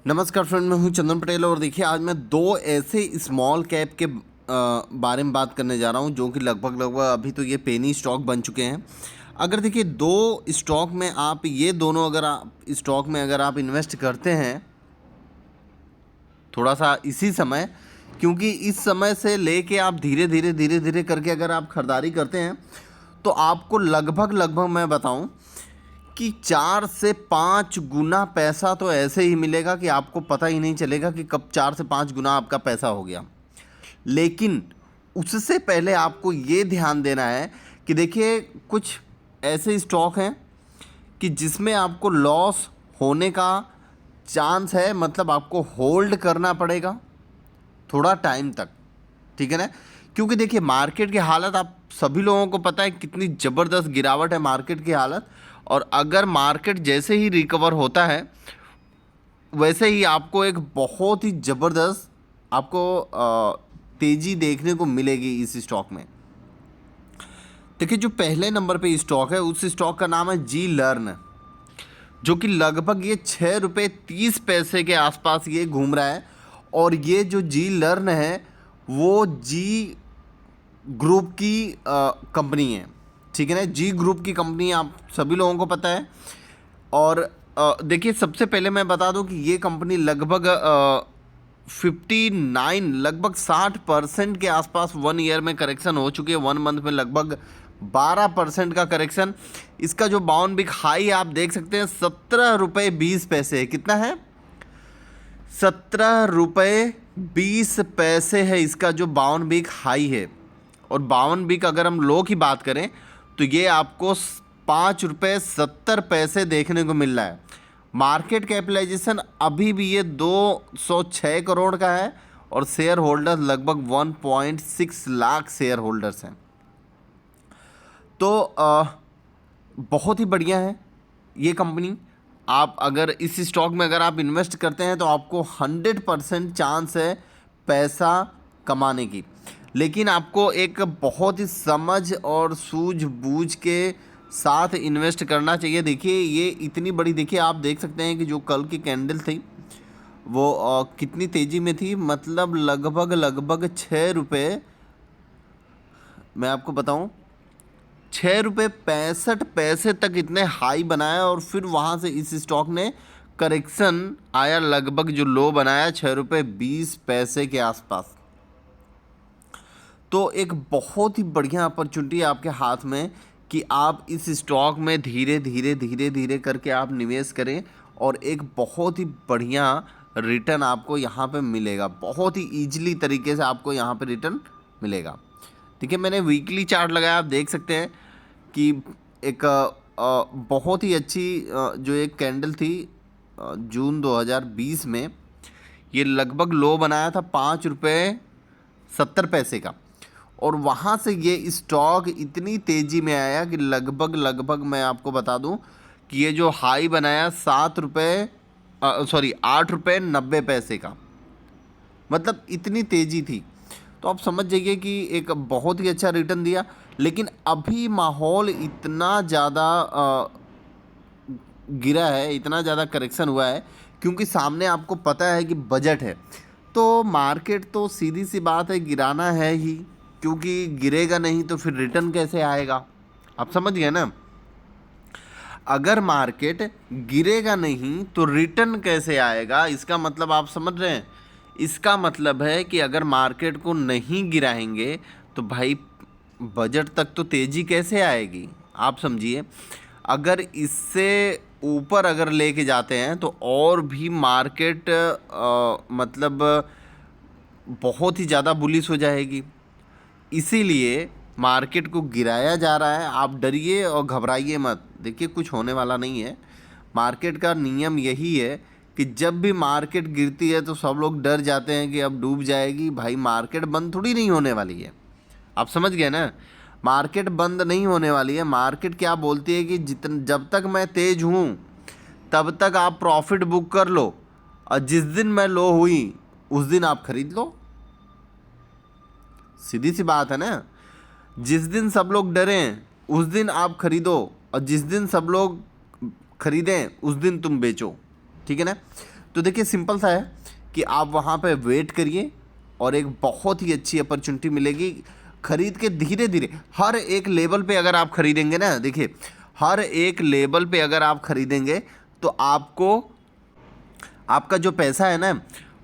नमस्कार फ्रेंड, मैं हूं चंदन पटेल और देखिए आज मैं दो ऐसे स्मॉल कैप के बारे में बात करने जा रहा हूं जो कि लगभग अभी तो ये पेनी स्टॉक बन चुके हैं। अगर देखिए दो स्टॉक में आप ये दोनों अगर आप स्टॉक में अगर आप इन्वेस्ट करते हैं थोड़ा सा इसी समय, क्योंकि इस समय से लेके आप धीरे धीरे करके अगर आप खरीदारी करते हैं तो आपको लगभग मैं बताऊं कि 4 से 5 गुना पैसा तो ऐसे ही मिलेगा कि आपको पता ही नहीं चलेगा कि कब 4 से 5 गुना आपका पैसा हो गया। लेकिन उससे पहले आपको ये ध्यान देना है कि देखिए कुछ ऐसे स्टॉक हैं कि जिसमें आपको लॉस होने का चांस है, मतलब आपको होल्ड करना पड़ेगा थोड़ा टाइम तक, ठीक है ना। क्योंकि देखिए मार्केट की हालत आप सभी लोगों को पता है कितनी ज़बरदस्त गिरावट है मार्केट की हालत। और अगर मार्केट जैसे ही रिकवर होता है वैसे ही आपको एक बहुत ही ज़बरदस्त आपको तेज़ी देखने को मिलेगी इस स्टॉक में। देखिए जो पहले नंबर पे स्टॉक है उस स्टॉक का नाम है जी लर्न, जो कि लगभग ये 6 रुपये 30 पैसे के आसपास ये घूम रहा है। और ये जो जी लर्न है वो जी ग्रुप की कंपनी है, ठीक है ना। जी ग्रुप की कंपनी आप सभी लोगों को पता है। और देखिए सबसे पहले मैं बता दूं कि ये कंपनी लगभग 59 लगभग 60% के आसपास 1 ईयर में करेक्शन हो चुकी है। 1 मंथ में लगभग 12% का करेक्शन। इसका जो बाउंड बिग हाई आप देख सकते हैं 17 रुपये 20 पैसे, कितना है 17 रुपये 20 पैसे है इसका जो बाउंड बिग हाई है। और बाउंड बिग अगर हम लो की बात करें तो ये आपको 5 रुपये 70 पैसे देखने को मिल रहा है। मार्केट कैपिटलाइजेशन अभी भी ये 206 करोड़ का है और शेयर होल्डर्स लगभग 1.6 लाख शेयर होल्डर्स हैं। तो बहुत ही बढ़िया है ये कंपनी। आप अगर इस स्टॉक में अगर आप इन्वेस्ट करते हैं तो आपको 100% चांस है पैसा कमाने की। लेकिन आपको एक बहुत ही समझ और सूझबूझ के साथ इन्वेस्ट करना चाहिए। देखिए ये इतनी बड़ी, देखिए आप देख सकते हैं कि जो कल की कैंडल थी वो कितनी तेज़ी में थी, मतलब लगभग 6 रुपये, मैं आपको बताऊं 6 रुपये 65 पैसे तक इतने हाई बनाया और फिर वहाँ से इस स्टॉक ने करेक्शन आया, लगभग जो लो बनाया 6 रुपये 20 पैसे के आसपास। तो एक बहुत ही बढ़िया अपॉर्चुनिटी है आपके हाथ में कि आप इस स्टॉक में धीरे धीरे करके आप निवेश करें और एक बहुत ही बढ़िया रिटर्न आपको यहाँ पे मिलेगा। बहुत ही ईजिली तरीके से आपको यहाँ पे रिटर्न मिलेगा। देखिए मैंने वीकली चार्ट लगाया, आप देख सकते हैं कि एक बहुत ही अच्छी जो एक कैंडल थी जून 2020 में, ये लगभग लो बनाया था 5 रुपये 70 पैसे का। और वहाँ से ये स्टॉक इतनी तेज़ी में आया कि लगभग मैं आपको बता दूं कि ये जो हाई बनाया 8 रुपये 90 पैसे का, मतलब इतनी तेज़ी थी। तो आप समझ जाइए कि एक बहुत ही अच्छा रिटर्न दिया। लेकिन अभी माहौल इतना ज़्यादा गिरा है, इतना ज़्यादा करेक्शन हुआ है क्योंकि सामने आपको पता है कि बजट है। तो मार्केट तो सीधी सी बात है गिराना है ही, क्योंकि गिरेगा नहीं तो फिर रिटर्न कैसे आएगा। आप समझ गए ना। अगर मार्केट गिरेगा नहीं तो रिटर्न कैसे आएगा, इसका मतलब आप समझ रहे हैं। इसका मतलब है कि अगर मार्केट को नहीं गिराएंगे तो भाई बजट तक तो तेज़ी कैसे आएगी, आप समझिए। अगर इससे ऊपर अगर लेके जाते हैं तो और भी मार्केट मतलब बहुत ही ज़्यादा बुलिश हो जाएगी। इसीलिए मार्केट को गिराया जा रहा है। आप डरिए और घबराइए मत, देखिए कुछ होने वाला नहीं है। मार्केट का नियम यही है कि जब भी मार्केट गिरती है तो सब लोग डर जाते हैं कि अब डूब जाएगी। भाई मार्केट बंद थोड़ी नहीं होने वाली है, आप समझ गए ना। मार्केट बंद नहीं होने वाली है। मार्केट क्या बोलती है कि जब तक मैं तेज हूँ तब तक आप प्रॉफिट बुक कर लो, और जिस दिन मैं लो हुई उस दिन आप खरीद लो। सीधी सी बात है ना। जिस दिन सब लोग डरें उस दिन आप खरीदो और जिस दिन सब लोग खरीदें उस दिन तुम बेचो, ठीक है ना। तो देखिए सिंपल सा है कि आप वहाँ पे वेट करिए और एक बहुत ही अच्छी अपॉर्चुनिटी मिलेगी। खरीद के धीरे धीरे हर एक लेवल पे अगर आप खरीदेंगे ना, देखिए हर एक लेवल पे अगर आप खरीदेंगे तो आपको आपका जो पैसा है ना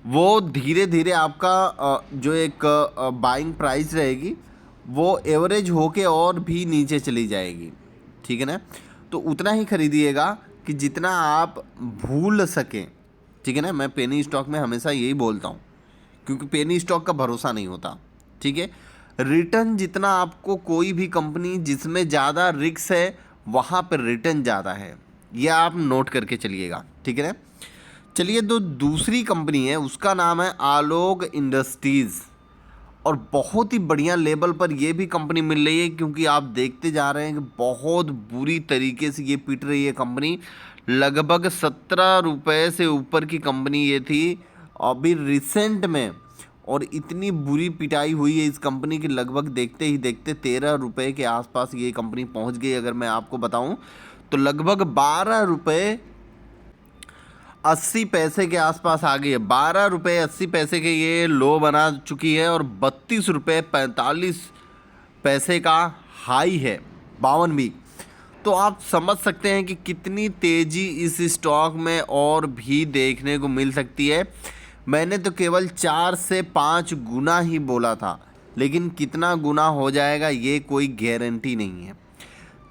वो धीरे धीरे आपका जो एक बाइंग प्राइस रहेगी वो एवरेज होके और भी नीचे चली जाएगी, ठीक है ना। तो उतना ही खरीदिएगा कि जितना आप भूल सकें, ठीक है ना। मैं पेनी स्टॉक में हमेशा यही बोलता हूँ, क्योंकि पेनी स्टॉक का भरोसा नहीं होता, ठीक है। रिटर्न जितना आपको कोई भी कंपनी जिसमें ज़्यादा रिस्क है वहाँ पर रिटर्न ज़्यादा है, यह आप नोट करके चलिएगा, ठीक है ना। चलिए, जो दूसरी कंपनी है उसका नाम है आलोक इंडस्ट्रीज़, और बहुत ही बढ़िया लेवल पर ये भी कंपनी मिल रही है, क्योंकि आप देखते जा रहे हैं कि बहुत बुरी तरीके से ये पिट रही है कंपनी। लगभग 17 रुपये से ऊपर की कंपनी ये थी अभी रिसेंट में, और इतनी बुरी पिटाई हुई है इस कंपनी की, लगभग देखते ही देखते 13 रुपये के आसपास ये कंपनी पहुंच गई। अगर मैं आपको बताऊं तो लगभग 12 रुपये 80 पैसे के आसपास आ गई है। 12 रुपये 80 पैसे के ये लो बना चुकी है, और 32 रुपये 45 पैसे का हाई है, 52 भी। तो आप समझ सकते हैं कि कितनी तेज़ी इस स्टॉक में और भी देखने को मिल सकती है। मैंने तो केवल 4 से 5 गुना ही बोला था, लेकिन कितना गुना हो जाएगा ये कोई गारंटी नहीं है।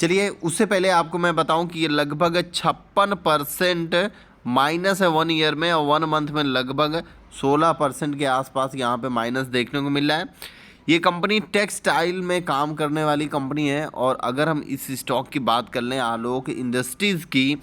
चलिए, उससे पहले आपको मैं बताऊं कि ये लगभग 56% माइनस है 1 ईयर में, और 1 मंथ में लगभग 16% के आसपास यहाँ पे माइनस देखने को मिल रहा है। ये कंपनी टेक्सटाइल में काम करने वाली कंपनी है, और अगर हम इस स्टॉक की बात कर लें आलोक इंडस्ट्रीज़ की,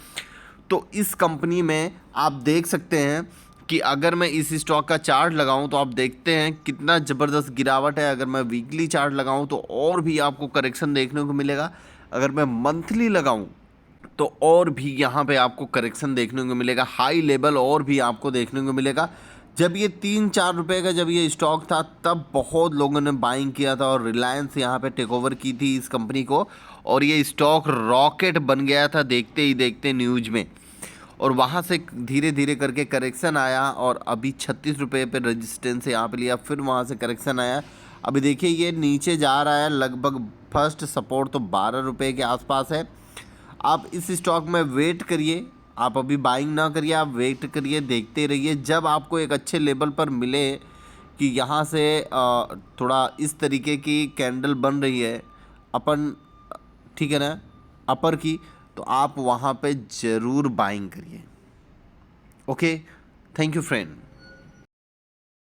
तो इस कंपनी में आप देख सकते हैं कि अगर मैं इस स्टॉक का चार्ट लगाऊं तो आप देखते हैं कितना ज़बरदस्त गिरावट है। अगर मैं वीकली चार्ट लगाऊं तो और भी आपको करेक्शन देखने को मिलेगा। अगर मैं मंथली लगाऊं तो और भी यहाँ पे आपको करेक्शन देखने को मिलेगा, हाई लेवल और भी आपको देखने को मिलेगा। जब ये 3-4 रुपये का जब ये स्टॉक था तब बहुत लोगों ने बाइंग किया था, और रिलायंस यहाँ पे टेक ओवर की थी इस कंपनी को, और ये स्टॉक रॉकेट बन गया था देखते ही देखते न्यूज़ में। और वहाँ से धीरे धीरे करके करेक्शन आया, और अभी 36 रुपये पे रजिस्टेंस यहाँ पे लिया, फिर वहाँ से करेक्शन आया। अभी देखिए ये नीचे जा रहा है, लगभग फर्स्ट सपोर्ट तो 12 रुपये के आसपास है। आप इस स्टॉक में वेट करिए, आप अभी बाइंग ना करिए, आप वेट करिए, देखते रहिए। जब आपको एक अच्छे लेवल पर मिले कि यहाँ से थोड़ा इस तरीके की कैंडल बन रही है अपन, ठीक है ना, अपर की, तो आप वहाँ पे ज़रूर बाइंग करिए। Okay, thank you friend.